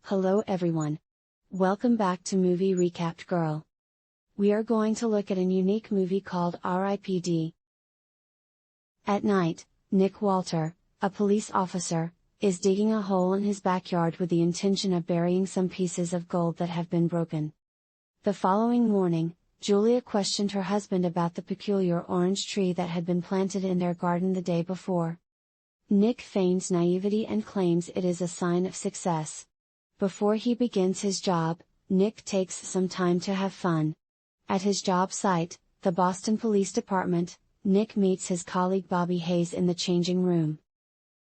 Hello everyone. Welcome back to Movie Recapped Girl. We are going to look at a unique movie called R.I.P.D. At night, Nick Walter, a police officer, is digging a hole in his backyard with the intention of burying some pieces of gold that have been broken. The following morning, Julia questioned her husband about the peculiar orange tree that had been planted in their garden the day before. Nick feigns naivety and claims it is a sign of success. Before he begins his job, Nick takes some time to have fun. At his job site, the Boston Police Department, Nick meets his colleague Bobby Hayes in the changing room.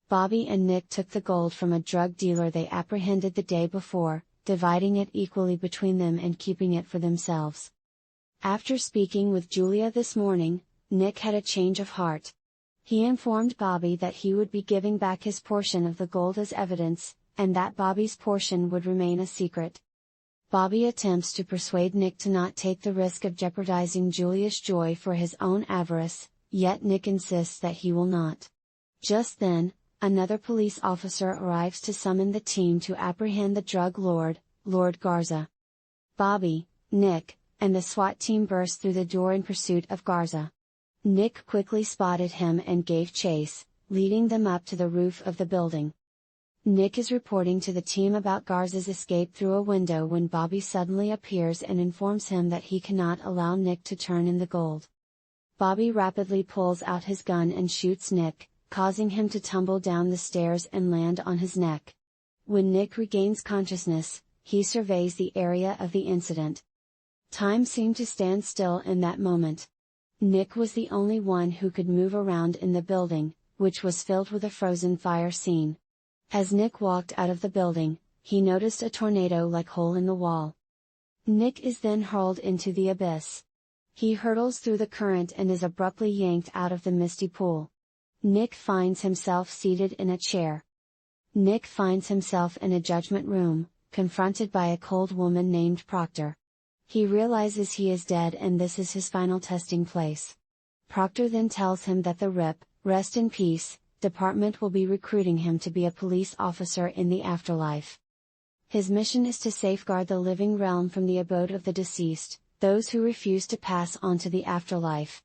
Bobby and Nick took the gold from a drug dealer they apprehended the day before, dividing it equally between them and keeping it for themselves. After speaking with Julia this morning, Nick had a change of heart. He informed Bobby that he would be giving back his portion of the gold as evidence, and that Bobby's portion would remain a secret. Bobby attempts to persuade Nick to not take the risk of jeopardizing Julia's joy for his own avarice, yet Nick insists that he will not. Just then, another police officer arrives to summon the team to apprehend the drug lord, Lord Garza. Bobby, Nick, and the SWAT team burst through the door in pursuit of Garza. Nick quickly spotted him and gave chase, leading them up to the roof of the building. Nick is reporting to the team about Garza's escape through a window when Bobby suddenly appears and informs him that he cannot allow Nick to turn in the gold. Bobby rapidly pulls out his gun and shoots Nick, causing him to tumble down the stairs and land on his neck. When Nick regains consciousness, he surveys the area of the incident. Time seemed to stand still in that moment. Nick was the only one who could move around in the building, which was filled with a frozen fire scene. As Nick walked out of the building, he noticed a tornado-like hole in the wall. Nick is then hurled into the abyss. He hurtles through the current and is abruptly yanked out of the misty pool. Nick finds himself seated in a chair. Nick finds himself in a judgment room, confronted by a cold woman named Proctor. He realizes he is dead and this is his final testing place. Proctor then tells him that the R.I.P., rest in peace, department will be recruiting him to be a police officer in the afterlife. His mission is to safeguard the living realm from the abode of the deceased, those who refuse to pass on to the afterlife.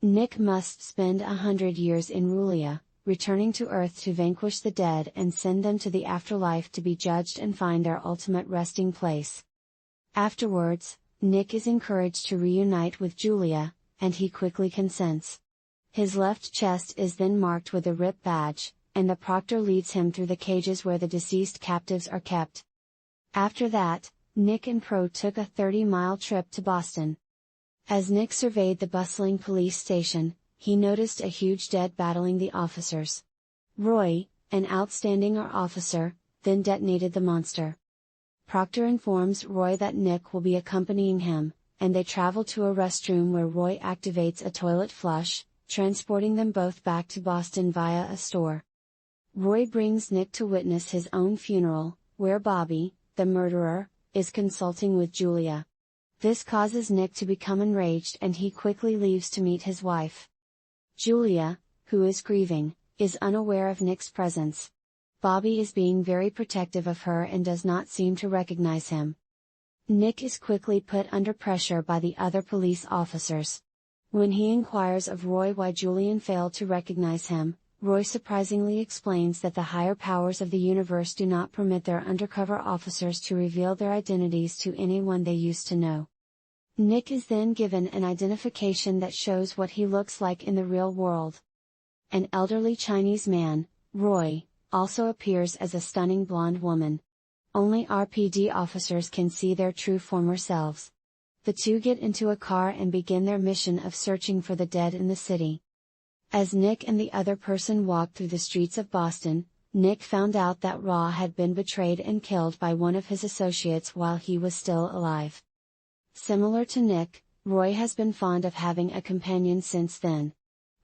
Nick must spend 100 years in Rulia, returning to Earth to vanquish the dead and send them to the afterlife to be judged and find their ultimate resting place. Afterwards, Nick is encouraged to reunite with Julia, and he quickly consents. His left chest is then marked with a R.I.P. badge, and the proctor leads him through the cages where the deceased captives are kept. After that, Nick and Pro took a 30-mile trip to Boston. As Nick surveyed the bustling police station, he noticed a huge dead battling the officers. Roy, an outstanding officer, then detonated the monster. Proctor informs Roy that Nick will be accompanying him, and they travel to a restroom where Roy activates a toilet flush, transporting them both back to Boston via a store. Roy brings Nick to witness his own funeral, where Bobby, the murderer, is consulting with Julia. This causes Nick to become enraged and he quickly leaves to meet his wife. Julia, who is grieving, is unaware of Nick's presence. Bobby is being very protective of her and does not seem to recognize him. Nick is quickly put under pressure by the other police officers. When he inquires of Roy why Julian failed to recognize him, Roy surprisingly explains that the higher powers of the universe do not permit their undercover officers to reveal their identities to anyone they used to know. Nick is then given an identification that shows what he looks like in the real world. An elderly Chinese man, Roy, also appears as a stunning blonde woman. Only R.I.P.D. officers can see their true former selves. The two get into a car and begin their mission of searching for the dead in the city. As Nick and the other person walked through the streets of Boston, Nick found out that Ra had been betrayed and killed by one of his associates while he was still alive. Similar to Nick, Roy has been fond of having a companion since then.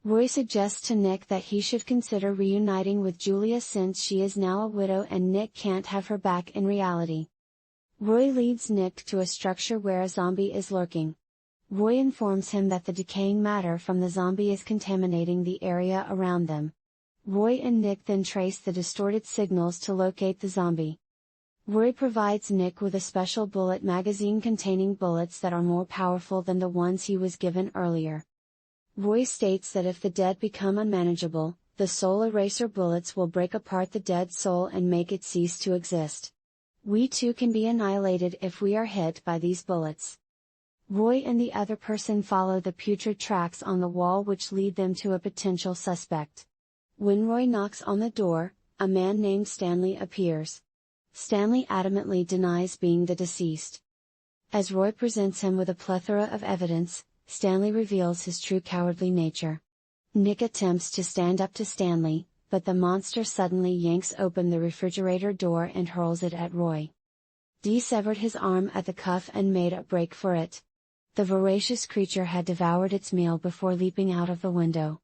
Roy suggests to Nick that he should consider reuniting with Julia since she is now a widow and Nick can't have her back in reality. Roy leads Nick to a structure where a zombie is lurking. Roy informs him that the decaying matter from the zombie is contaminating the area around them. Roy and Nick then trace the distorted signals to locate the zombie. Roy provides Nick with a special bullet magazine containing bullets that are more powerful than the ones he was given earlier. Roy states that if the dead become unmanageable, the soul eraser bullets will break apart the dead soul and make it cease to exist. We too can be annihilated if we are hit by these bullets. Roy and the other person follow the putrid tracks on the wall which lead them to a potential suspect. When Roy knocks on the door, a man named Stanley appears. Stanley adamantly denies being the deceased. As Roy presents him with a plethora of evidence, Stanley reveals his true cowardly nature. Nick attempts to stand up to Stanley, but the monster suddenly yanks open the refrigerator door and hurls it at Roy. Dee severed his arm at the cuff and made a break for it. The voracious creature had devoured its meal before leaping out of the window.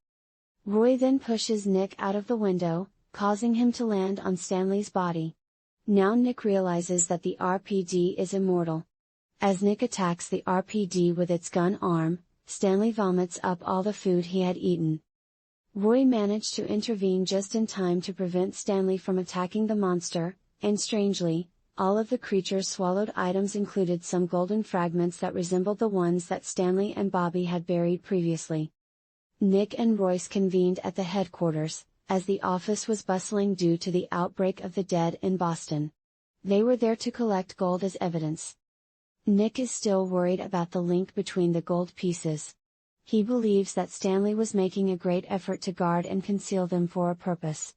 Roy then pushes Nick out of the window, causing him to land on Stanley's body. Now Nick realizes that the R.I.P.D is immortal. As Nick attacks the R.I.P.D with its gun arm, Stanley vomits up all the food he had eaten. Roy managed to intervene just in time to prevent Stanley from attacking the monster, and strangely, all of the creature's swallowed items included some golden fragments that resembled the ones that Stanley and Bobby had buried previously. Nick and Royce convened at the headquarters, as the office was bustling due to the outbreak of the dead in Boston. They were there to collect gold as evidence. Nick is still worried about the link between the gold pieces. He believes that Stanley was making a great effort to guard and conceal them for a purpose.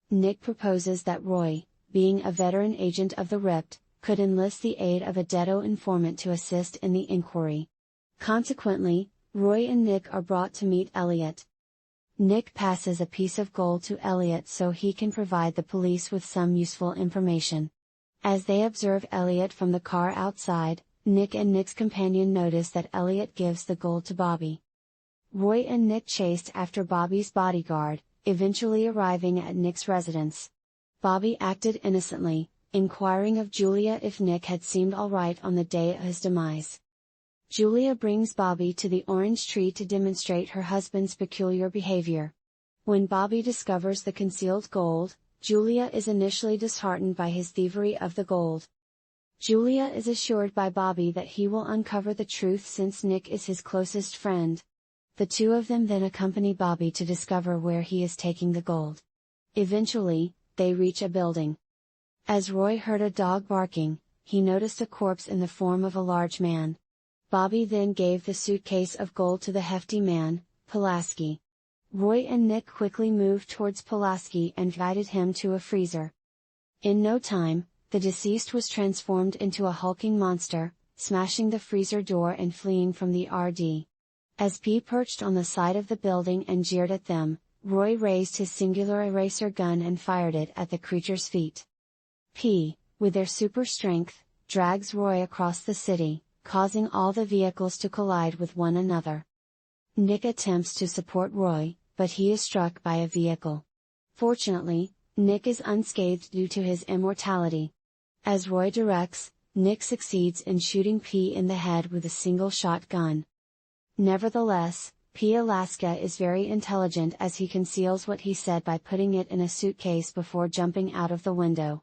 Nick proposes that Roy, being a veteran agent of the R.I.P.D, could enlist the aid of a Deado informant to assist in the inquiry. Consequently, Roy and Nick are brought to meet Elliot. Nick passes a piece of gold to Elliot so he can provide the police with some useful information. As they observe Elliot from the car outside, Nick and Nick's companion notice that Elliot gives the gold to Bobby. Roy and Nick chased after Bobby's bodyguard, eventually arriving at Nick's residence. Bobby acted innocently, inquiring of Julia if Nick had seemed alright on the day of his demise. Julia brings Bobby to the orange tree to demonstrate her husband's peculiar behavior. When Bobby discovers the concealed gold, Julia is initially disheartened by his thievery of the gold. Julia is assured by Bobby that he will uncover the truth since Nick is his closest friend. The two of them then accompany Bobby to discover where he is taking the gold. Eventually, they reach a building. As Roy heard a dog barking, he noticed a corpse in the form of a large man. Bobby then gave the suitcase of gold to the hefty man, Pulaski. Roy and Nick quickly moved towards Pulaski and guided him to a freezer. In no time, the deceased was transformed into a hulking monster, smashing the freezer door and fleeing from the R.D. As P perched on the side of the building and jeered at them, Roy raised his singular eraser gun and fired it at the creature's feet. P, with their super strength, drags Roy across the city, causing all the vehicles to collide with one another. Nick attempts to support Roy, but he is struck by a vehicle. Fortunately, Nick is unscathed due to his immortality. As Roy directs, Nick succeeds in shooting P in the head with a single shot gun. Nevertheless, P. Alaska is very intelligent as he conceals what he said by putting it in a suitcase before jumping out of the window.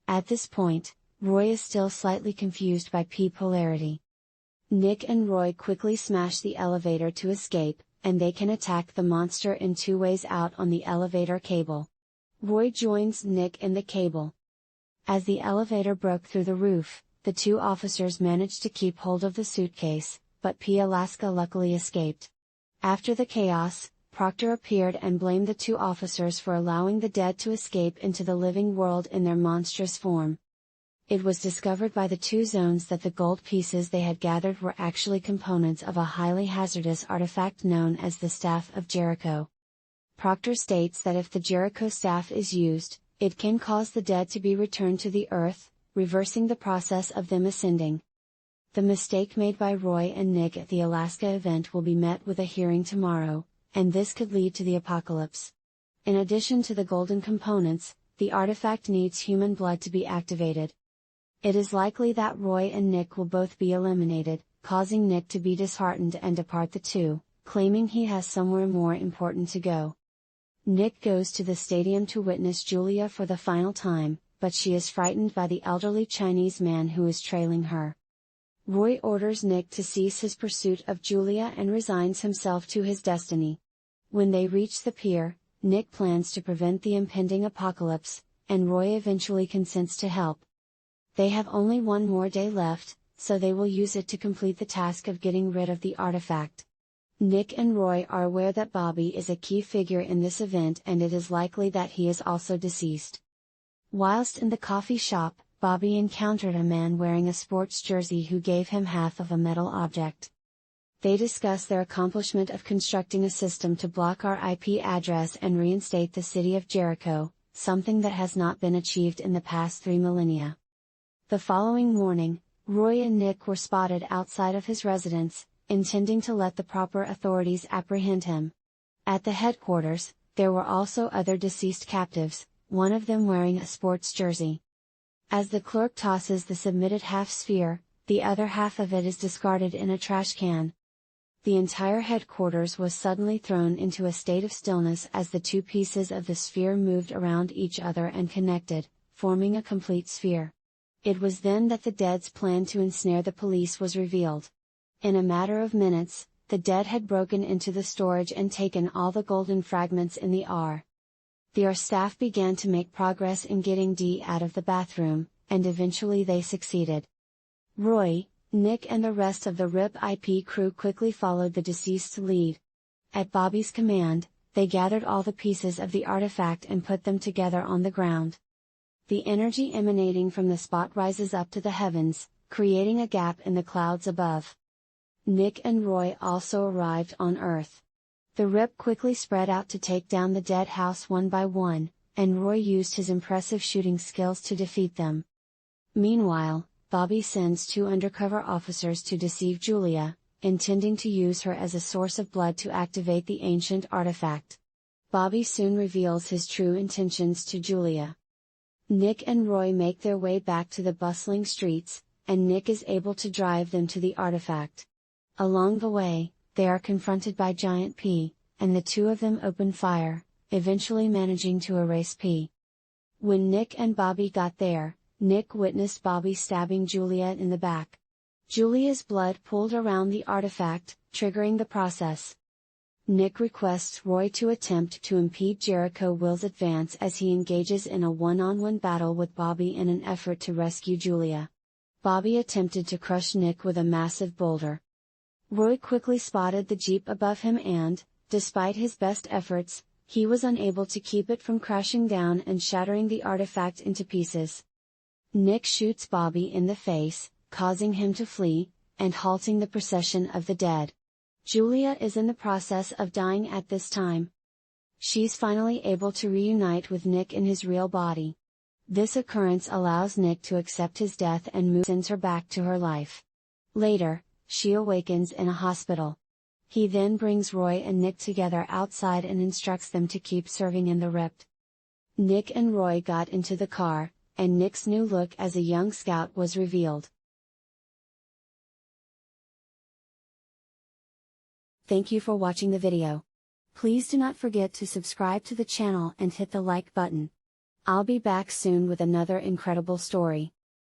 At this point, Roy is still slightly confused by P polarity. Nick and Roy quickly smash the elevator to escape, and they can attack the monster in two ways out on the elevator cable. Roy joins Nick in the cable. As the elevator broke through the roof, the two officers managed to keep hold of the suitcase, but P. Alaska luckily escaped. After the chaos, Proctor appeared and blamed the two officers for allowing the dead to escape into the living world in their monstrous form. It was discovered by the two zones that the gold pieces they had gathered were actually components of a highly hazardous artifact known as the Staff of Jericho. Proctor states that if the Jericho staff is used, it can cause the dead to be returned to the earth, reversing the process of them ascending. The mistake made by Roy and Nick at the Alaska event will be met with a hearing tomorrow, and this could lead to the apocalypse. In addition to the golden components, the artifact needs human blood to be activated. It is likely that Roy and Nick will both be eliminated, causing Nick to be disheartened and depart the two, claiming he has somewhere more important to go. Nick goes to the stadium to witness Julia for the final time, but she is frightened by the elderly Chinese man who is trailing her. Roy orders Nick to cease his pursuit of Julia and resigns himself to his destiny. When they reach the pier, Nick plans to prevent the impending apocalypse, and Roy eventually consents to help. They have only one more day left, so they will use it to complete the task of getting rid of the artifact. Nick and Roy are aware that Bobby is a key figure in this event and it is likely that he is also deceased. Whilst in the coffee shop, Bobby encountered a man wearing a sports jersey who gave him half of a metal object. They discuss their accomplishment of constructing a system to block our IP address and reinstate the city of Jericho, something that has not been achieved in the past 3 millennia. The following morning, Roy and Nick were spotted outside of his residence, intending to let the proper authorities apprehend him. At the headquarters, there were also other deceased captives, one of them wearing a sports jersey. As the clerk tosses the submitted half-sphere, the other half of it is discarded in a trash can. The entire headquarters was suddenly thrown into a state of stillness as the two pieces of the sphere moved around each other and connected, forming a complete sphere. It was then that the Dead's plan to ensnare the police was revealed. In a matter of minutes, the Dead had broken into the storage and taken all the golden fragments in the R. The staff began to make progress in getting Dee out of the bathroom, and eventually they succeeded. Roy, Nick and the rest of the R.I.P.D crew quickly followed the deceased's lead. At Bobby's command, they gathered all the pieces of the artifact and put them together on the ground. The energy emanating from the spot rises up to the heavens, creating a gap in the clouds above. Nick and Roy also arrived on Earth. The R.I.P.D quickly spread out to take down the Dead house one by one, and Roy used his impressive shooting skills to defeat them. Meanwhile, Bobby sends 2 undercover officers to deceive Julia, intending to use her as a source of blood to activate the ancient artifact. Bobby soon reveals his true intentions to Julia. Nick and Roy make their way back to the bustling streets, and Nick is able to drive them to the artifact. Along the way, they are confronted by Giant P, and the two of them open fire, eventually managing to erase P. When Nick and Bobby got there, Nick witnessed Bobby stabbing Julia in the back. Julia's blood pooled around the artifact, triggering the process. Nick requests Roy to attempt to impede Jericho Will's advance as he engages in a one-on-one battle with Bobby in an effort to rescue Julia. Bobby attempted to crush Nick with a massive boulder. Roy quickly spotted the jeep above him and, despite his best efforts, he was unable to keep it from crashing down and shattering the artifact into pieces. Nick shoots Bobby in the face, causing him to flee, and halting the procession of the Dead. Julia is in the process of dying at this time. She's finally able to reunite with Nick in his real body. This occurrence allows Nick to accept his death and sends her back to her life. Later, she awakens in a hospital. He then brings Roy and Nick together outside and instructs them to keep serving in the R.I.P.D. Nick and Roy got into the car, and Nick's new look as a young scout was revealed. Thank you for watching the video. Please do not forget to subscribe to the channel and hit the like button. I'll be back soon with another incredible story.